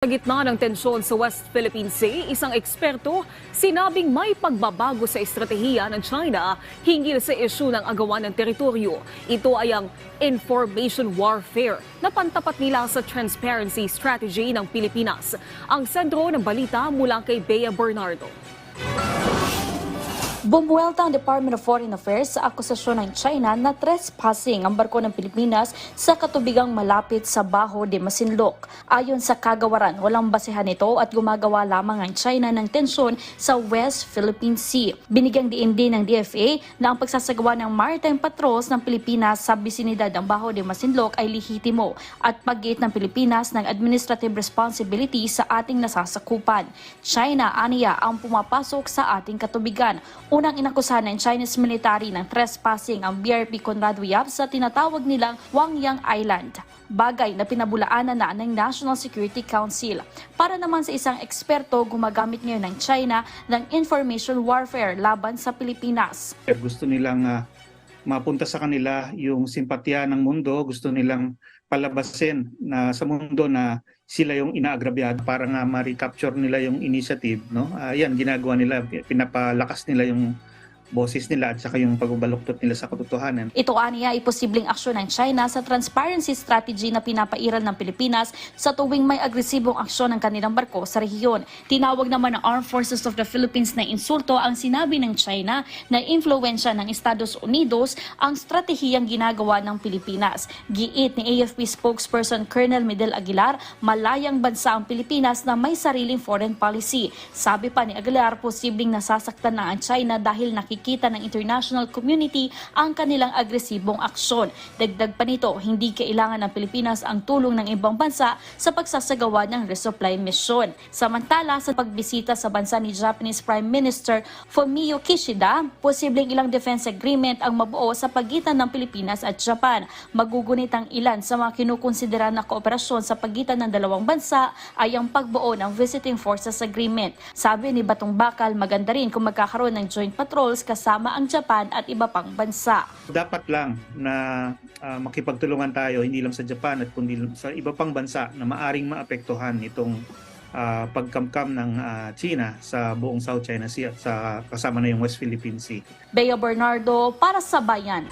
Sa gitna ng tensyon sa West Philippine Sea, isang eksperto sinabing may pagbabago sa estratehiya ng China hinggil sa isyu ng agawan ng teritoryo. Ito ay ang information warfare na pantapat nila sa transparency strategy ng Pilipinas. Ang sentro ng balita mula kay Bea Bernardo. Bumuwelta ang Department of Foreign Affairs sa akusasyon ng China na trespassing ang barko ng Pilipinas sa katubigang malapit sa Baho de Masinloc. Ayon sa kagawaran, walang basehan ito at gumagawa lamang ang China ng tensyon sa West Philippine Sea. Binigyang diin din ng DFA na ang pagsasagawa ng maritime patrols ng Pilipinas sa bisinidad ng Baho de Masinloc ay lehitimo at pag-giit ng Pilipinas ng administrative responsibility sa ating nasasakupan. China, aniya, ang pumapasok sa ating katubigan. Unang inakusahan ng Chinese military ng trespassing ang BRP Conrado Yap sa tinatawag nilang Wangyang Island, bagay na pinabulaanan na ng National Security Council. Para naman sa isang eksperto, gumagamit ngayon ng China ng information warfare laban sa Pilipinas. Gusto nilang mapunta sa kanila yung simpatya ng mundo, gusto nilang palabasin na sa mundo na sila yung inaagrabyado para nga ma-recapture nila yung initiative, no? Yan ginagawa nila, pinapalakas nila yung boses nila at saka yung pagbabaluktot nila sa katotohanan. Ito aniya ay posibleng aksyon ng China sa transparency strategy na pinapairal ng Pilipinas sa tuwing may agresibong aksyon ng kanilang barko sa rehiyon. Tinawag naman ng Armed Forces of the Philippines na insulto ang sinabi ng China na influensya ng Estados Unidos ang stratehiyang ginagawa ng Pilipinas. Giit ni AFP spokesperson Colonel Medel Aguilar, malayang bansa ang Pilipinas na may sariling foreign policy. Sabi pa ni Aguilar, posibleng nasasaktan na ang China dahil nakikita ng international community ang kanilang agresibong aksyon. Dagdag pa nito, hindi kailangan ng Pilipinas ang tulong ng ibang bansa sa pagsasagawa ng resupply mission. Samantala, sa pagbisita sa bansa ni Japanese Prime Minister Fumio Kishida, posibleng ilang defense agreement ang mabuo sa pagitan ng Pilipinas at Japan. Magugunit ang ilan sa mga kinukonsidera na kooperasyon sa pagitan ng dalawang bansa ay ang pagbuo ng Visiting Forces Agreement. Sabi ni Batong Bakal, maganda rin kung magkakaroon ng joint patrols kasama ang Japan at iba pang bansa. Dapat lang na makipagtulungan tayo hindi lang sa Japan at kundi sa iba pang bansa na maaring maapektuhan itong pagkamkam ng China sa buong South China Sea at sa kasama na yung West Philippine Sea. Bea Bernardo para sa Bayan.